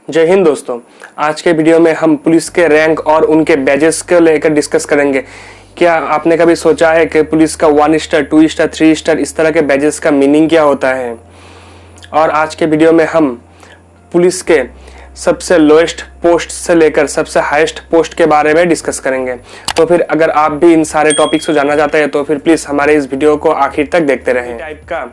जय हिंद दोस्तों। आज के वीडियो में हम पुलिस के रैंक और उनके बैजेस को लेकर डिस्कस करेंगे। क्या आपने कभी सोचा है कि पुलिस का 1 स्टार 2 स्टार 3 स्टार इस तरह के बैजेस का मीनिंग क्या होता है। और आज के वीडियो में हम पुलिस के सबसे लोएस्ट पोस्ट से लेकर सबसे हाईएस्ट पोस्ट के बारे में डिस्कस करेंगे। तो फिर अगर आप भी इन सारे टॉपिक्स को जानना चाहते हैं तो फिर प्लीज़ हमारे इस वीडियो को आखिर तक देखते रहें। टाइप का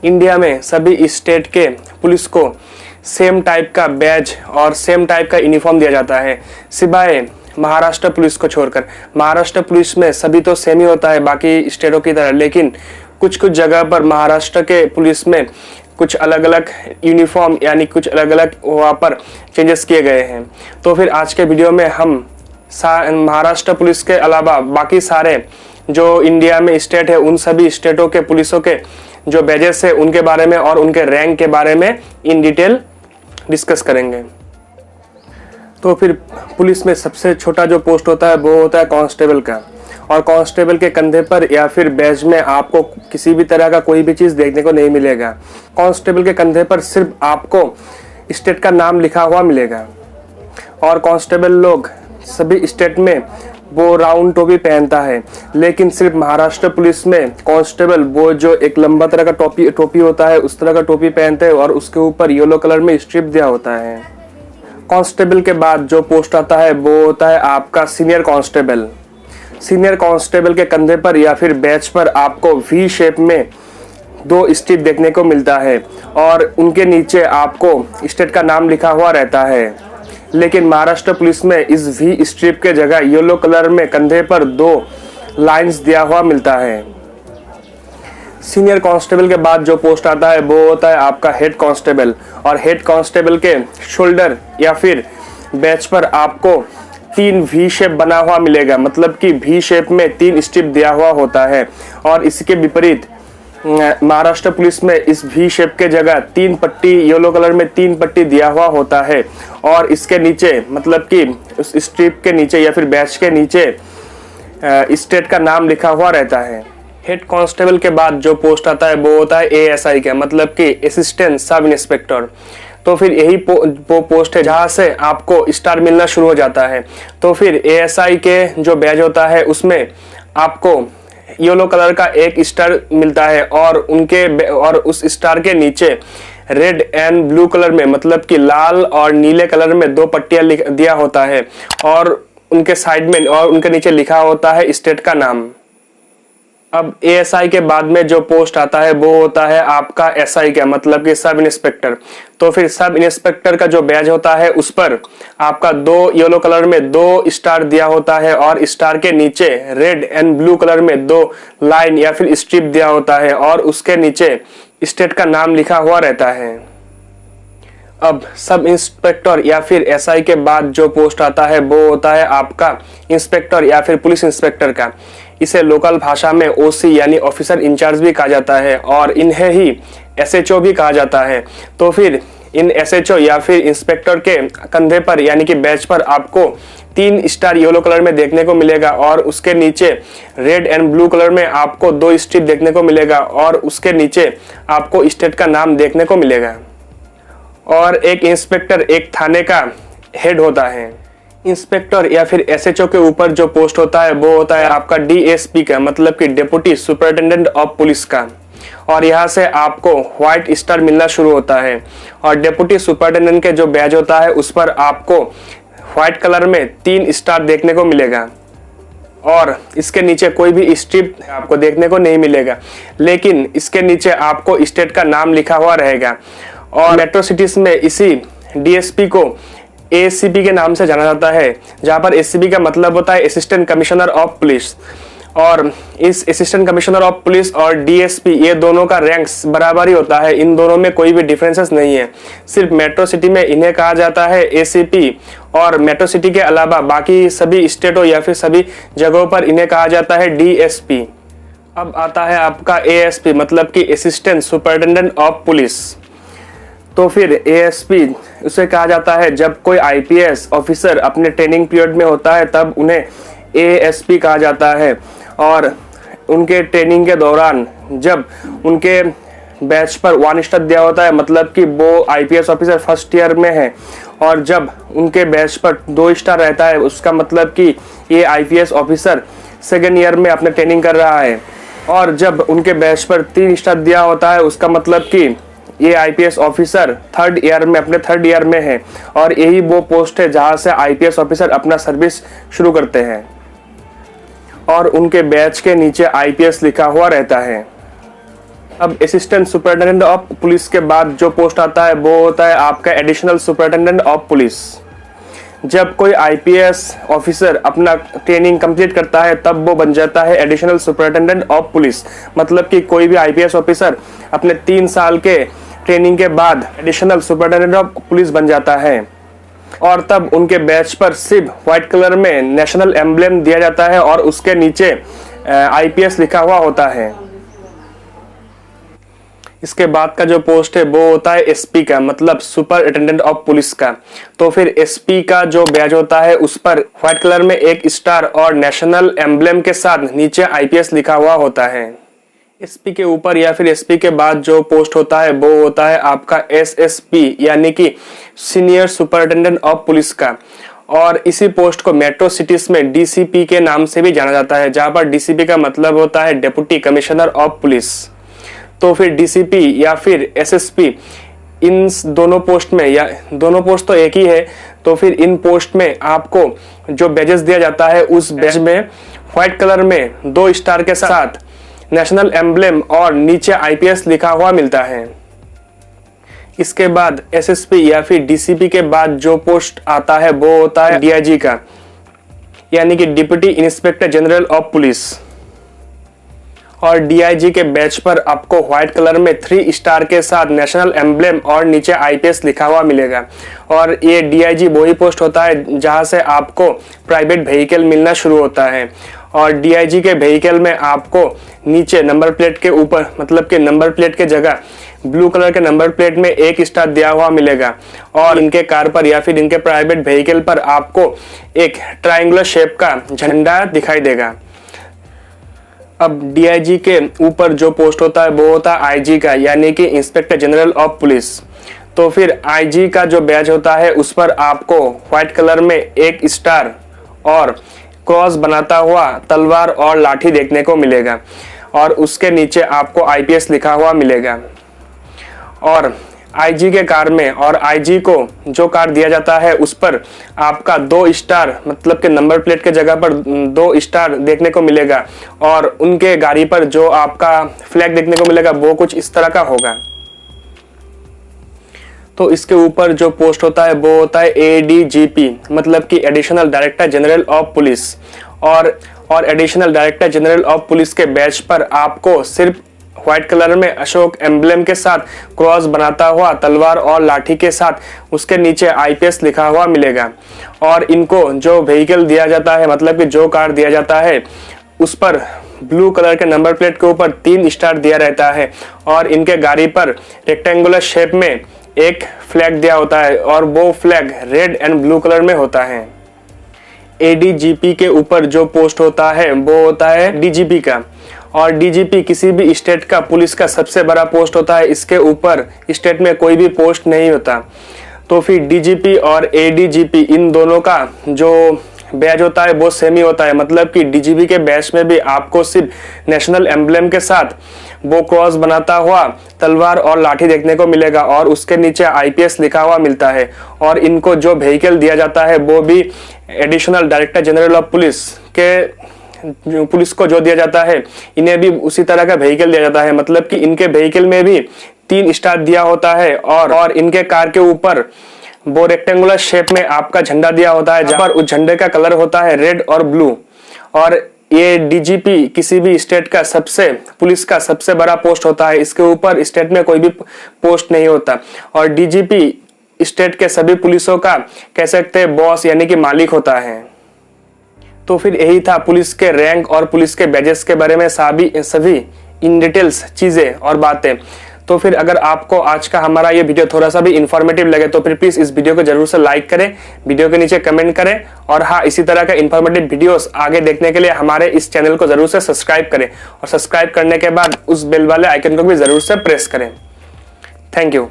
इंडिया में सभी स्टेट के पुलिस को सेम टाइप का बैज और सेम टाइप का यूनिफॉर्म दिया जाता है, सिवाय महाराष्ट्र पुलिस को छोड़कर। महाराष्ट्र पुलिस में सभी तो सेम ही होता है बाकी स्टेटों की तरह, लेकिन कुछ कुछ जगह पर महाराष्ट्र के पुलिस में कुछ अलग अलग यूनिफॉर्म यानी कुछ अलग अलग वहाँ पर चेंजेस किए गए हैं। तो फिर आज के वीडियो में हम महाराष्ट्र पुलिस के अलावा बाकी सारे जो इंडिया में स्टेट है उन सभी स्टेटों के पुलिसों के जो बैजेस है उनके बारे में और उनके रैंक के बारे में इन डिटेल डिस्कस करेंगे। तो फिर पुलिस में सबसे छोटा जो पोस्ट होता है वो होता है कांस्टेबल का। और कांस्टेबल के कंधे पर या फिर बैज में आपको किसी भी तरह का कोई भी चीज़ देखने को नहीं मिलेगा। कांस्टेबल के कंधे पर सिर्फ आपको स्टेट का नाम लिखा हुआ मिलेगा। और कांस्टेबल लोग सभी स्टेट में वो राउंड टोपी पहनता है, लेकिन सिर्फ महाराष्ट्र पुलिस में कांस्टेबल वो जो एक लंबा तरह का टोपी होता है उस तरह का टोपी पहनते हैं और उसके ऊपर येलो कलर में स्ट्रिप दिया होता है। कांस्टेबल के बाद जो पोस्ट आता है वो होता है आपका सीनियर कांस्टेबल। सीनियर कांस्टेबल के कंधे पर या फिर बैच पर आपको वी शेप में 2 स्ट्रिप देखने को मिलता है और उनके नीचे आपको स्टेट का नाम लिखा हुआ रहता है। लेकिन महाराष्ट्र पुलिस में इस वी स्ट्रिप के जगह येलो कलर में कंधे पर 2 लाइंस दिया हुआ मिलता है। सीनियर कांस्टेबल के बाद जो पोस्ट आता है वो होता है आपका हेड कांस्टेबल। और हेड कांस्टेबल के शोल्डर या फिर बैच पर आपको 3 वी शेप बना हुआ मिलेगा, मतलब कि वी शेप में 3 स्ट्रिप दिया हुआ होता है। और इसके विपरीत महाराष्ट्र पुलिस में इस वी शेप के जगह 3 पट्टी येलो कलर में 3 पट्टी दिया हुआ होता है और इसके नीचे मतलब कि उस स्ट्रिप के नीचे या फिर बैच के नीचे स्टेट का नाम लिखा हुआ रहता है। हेड कांस्टेबल के बाद जो पोस्ट आता है वो होता है एएसआई का, मतलब कि असिस्टेंट सब इंस्पेक्टर। तो फिर यही वो पोस्ट है जहाँ से आपको स्टार मिलना शुरू हो जाता है। तो फिर एएसआई के जो बैज होता है उसमें आपको येलो कलर का एक स्टार मिलता है और उस स्टार के नीचे रेड एंड ब्लू कलर में मतलब कि लाल और नीले कलर में 2 पट्टियां दिया होता है और उनके साइड में और उनके नीचे लिखा होता है स्टेट का नाम। अब एएसआई के बाद में जो पोस्ट आता है वो होता है आपका एसआई का, मतलब कि सब इंस्पेक्टर। तो फिर सब इंस्पेक्टर का जो बैज होता है उस पर आपका 2 येलो कलर में 2 स्टार दिया होता है और स्टार के नीचे रेड एंड ब्लू कलर में 2 लाइन या फिर स्ट्रिप दिया होता है और उसके नीचे स्टेट का नाम लिखा हुआ रहता है। अब सब इंस्पेक्टर या फिर एसआई के बाद जो पोस्ट आता है वो होता है आपका इंस्पेक्टर या फिर पुलिस इंस्पेक्टर का। इसे लोकल भाषा में ओसी यानी ऑफिसर इंचार्ज भी कहा जाता है और इन्हें ही एसएचओ भी कहा जाता है। तो फिर इन एसएचओ या फिर इंस्पेक्टर के कंधे पर यानी कि बैच पर आपको 3 स्टार येलो कलर में देखने को मिलेगा और उसके नीचे रेड एंड ब्लू कलर में आपको 2 स्ट्रिप देखने को मिलेगा और उसके नीचे आपको स्टेट का नाम देखने को मिलेगा। और एक इंस्पेक्टर एक थाने का हेड होता है। इंस्पेक्टर या फिर एसएचओ के ऊपर जो पोस्ट होता है वो होता है आपका डीएसपी का, मतलब कि डिप्टी सुपरिटेंडेंट ऑफ पुलिस का। और यहाँ से आपको व्हाइट स्टार मिलना शुरू होता है और डिप्टी सुपरिटेंडेंट के जो बैज होता है उस पर आपको व्हाइट कलर में 3 स्टार देखने को मिलेगा और इसके नीचे कोई भी स्ट्रिप आपको देखने को नहीं मिलेगा, लेकिन इसके नीचे आपको स्टेट का नाम लिखा हुआ रहेगा। और मेट्रो सिटीज में इसी डीएसपी को एसीपी के नाम से जाना जाता है, जहां पर एसीपी का मतलब होता है असिस्टेंट कमिश्नर ऑफ पुलिस। और इस असिस्टेंट कमिश्नर ऑफ पुलिस और डीएसपी ये दोनों का रैंक्स बराबर ही होता है, इन दोनों में कोई भी डिफरेंसेस नहीं है। सिर्फ मेट्रो सिटी में इन्हें कहा जाता है एसीपी और मेट्रो सिटी के अलावा बाकी सभी स्टेटों या फिर सभी जगहों पर इन्हें कहा जाता है डीएसपी। अब आता है आपका एएसपी, मतलब कि असिस्टेंट सुपरिटेंडेंट ऑफ पुलिस। तो फिर एएसपी उसे कहा जाता है जब कोई आईपीएस ऑफिसर अपने ट्रेनिंग पीरियड में होता है तब उन्हें एएसपी कहा जाता है। और उनके ट्रेनिंग के दौरान जब उनके बैच पर 1 स्टार दिया होता है, मतलब कि वो आईपीएस ऑफिसर फर्स्ट ईयर में है। और जब उनके बैच पर 2 स्टार रहता है, उसका मतलब कि ये आईपीएस ऑफिसर सेकेंड ईयर में अपने ट्रेनिंग कर रहा है। और जब उनके बैच पर 3 स्टार दिया होता है, उसका मतलब कि ये आईपीएस ऑफिसर थर्ड ईयर में है। और यही वो पोस्ट है जहां से आईपीएस ऑफिसर अपना सर्विस शुरू करते हैं। और उनके बैच के नीचे आईपीएस लिखा हुआ रहता है। अब असिस्टेंट सुपरिटेंडेंट ऑफ पुलिस के बाद जो पोस्ट आता है वो होता है आपका एडिशनल सुपरिटेंडेंट ऑफ पुलिस। जब कोई आईपीएस ऑफिसर अपना ट्रेनिंग कंप्लीट करता है तब वो बन जाता है एडिशनल सुपरिटेंडेंट ऑफ पुलिस। मतलब कि कोई भी आईपीएस ऑफिसर अपने 3 साल के ट्रेनिंग के बाद एडिशनल सुपरिटेंडेंट ऑफ पुलिस बन जाता है। और तब उनके बैच पर सिर्फ व्हाइट कलर में नेशनल एम्ब्लेम दिया जाता है और उसके नीचे आईपीएस लिखा हुआ होता है। इसके बाद का जो पोस्ट है वो होता है एसपी का, मतलब सुपरिटेंडेंट ऑफ पुलिस का। तो फिर एसपी का जो बैच होता है उस पर व्हाइट कलर में 1 स्टार और नेशनल एम्ब्लेम के साथ नीचे आईपीएस लिखा हुआ होता है। एसपी के ऊपर या फिर एसपी के बाद जो पोस्ट होता है वो होता है आपका एसएसपी, यानी कि सीनियर सुपरिटेंडेंट ऑफ पुलिस का। और इसी पोस्ट को मेट्रो सिटीज में डीसीपी के नाम से भी जाना जाता है, जहां पर डीसीपी का मतलब होता है डेप्यूटी कमिश्नर ऑफ पुलिस। तो फिर डीसीपी या फिर एसएसपी, इन दोनों पोस्ट में, या दोनों पोस्ट तो एक ही है, तो फिर इन पोस्ट में आपको जो बैजेस दिया जाता है उस बैज में व्हाइट कलर में 2 स्टार के साथ नेशनल एम्ब्लेम और नीचे आईपीएस लिखा हुआ मिलता है। इसके बाद एसएसपी या फिर डीसीपी के बाद जो पोस्ट आता है वो होता है डीआईजी का, यानी कि deputy inspector general of police. और डीआईजी के बैच पर आपको व्हाइट कलर में 3 स्टार के साथ नेशनल एम्ब्लेम और नीचे आईपीएस लिखा हुआ मिलेगा। और ये डीआईजी वही पोस्ट होता है जहां से आपको प्राइवेट व्हीकल मिलना शुरू होता है। और डीआईजी के व्हीकल में आपको नीचे नंबर प्लेट के ऊपर, मतलब कि नंबर प्लेट के जगह ब्लू कलर के नंबर प्लेट में 1 स्टार दिया हुआ मिलेगा। और इनके कार पर या फिर इनके प्राइवेट व्हीकल पर आपको एक ट्रायंगुलर शेप का झंडा दिखाई देगा। अब डीआईजी के ऊपर जो पोस्ट होता है वो होता है आईजी का, यानी कि इंस्पेक्टर जनरल ऑफ पुलिस। तो फिर आईजी का जो बैच होता है उस पर आपको व्हाइट कलर में 1 स्टार और क्रॉस बनाता हुआ तलवार और लाठी देखने को मिलेगा। और उसके नीचे आपको आईपीएस लिखा हुआ मिलेगा। और आईजी के कार में, और आईजी को जो कार दिया जाता है उस पर आपका 2 स्टार, मतलब कि नंबर प्लेट के जगह पर 2 स्टार देखने को मिलेगा। और उनके गाड़ी पर जो आपका फ्लैग देखने को मिलेगा वो कुछ इस तरह का होगा। तो इसके ऊपर जो पोस्ट होता है वो होता है एडीजीपी, मतलब कि additional director general of police. और additional director general of police के बैच पर आपको सिर्फ व्हाइट कलर में अशोक एम्ब्लेम के साथ क्रॉस बनाता हुआ तलवार और लाठी के साथ उसके नीचे आईपीएस लिखा हुआ मिलेगा। और इनको जो व्हीकल दिया जाता है, मतलब कि जो कार दिया जाता है, उस पर ब्लू कलर के नंबर प्लेट के ऊपर 3 स्टार दिया रहता है। और इनके गाड़ी पर रेक्टेंगुलर शेप में एक फ्लैग दिया होता है और वो flag red and blue colour में होता है। एडीजीपी के ऊपर जो पोस्ट होता है वो होता है डीजीपी का। और डीजीपी किसी भी स्टेट का पुलिस का सबसे बड़ा पोस्ट होता है, इसके ऊपर स्टेट में कोई भी पोस्ट नहीं होता। तो फिर डीजीपी और एडीजीपी इन दोनों का जो बैच होता है वो सेम ही होता है, मतलब कि डीजीपी के बैच में भी आपको सिर्फ नेशनल एम्ब्लेम के साथ वो क्रॉस बनाता हुआ तलवार और लाठी देखने को मिलेगा और उसके नीचे आईपीएस लिखा हुआ मिलता है। और इनको जो व्हीकल दिया जाता है वो भी additional director general of police के, पुलिस को जो दिया जाता है इन्हें भी उसी तरह का व्हीकल दिया जाता है, मतलब कि इनके व्हीकल में भी 3 स्टार दिया होता है। और इनके कार के ऊपर वो रेक्टेंगुलर शेप में आपका झंडा दिया होता है, जहां पर उस झंडे का कलर होता है रेड और ब्लू। और ये डीजीपी किसी भी स्टेट का पुलिस का सबसे बड़ा पोस्ट होता है, इसके ऊपर स्टेट में कोई भी पोस्ट नहीं होता। और डीजीपी स्टेट के सभी पुलिसों का कह सकते हैं बॉस, यानी कि मालिक होता है। तो फिर यही था पुलिस के रैंक और पुलिस के बैजेस के बारे में सभी इन डिटेल्स चीजें और बातें। तो फिर अगर आपको आज का हमारा ये वीडियो थोड़ा सा भी इंफॉर्मेटिव लगे तो फिर प्लीज इस वीडियो को जरूर से लाइक करें, वीडियो के नीचे कमेंट करें, और हाँ, इसी तरह का इंफॉर्मेटिव वीडियोस आगे देखने के लिए हमारे इस चैनल को जरूर से सब्सक्राइब करें, और सब्सक्राइब करने के बाद उस बेल वाले आइकन को भी जरूर से प्रेस करें। Thank you.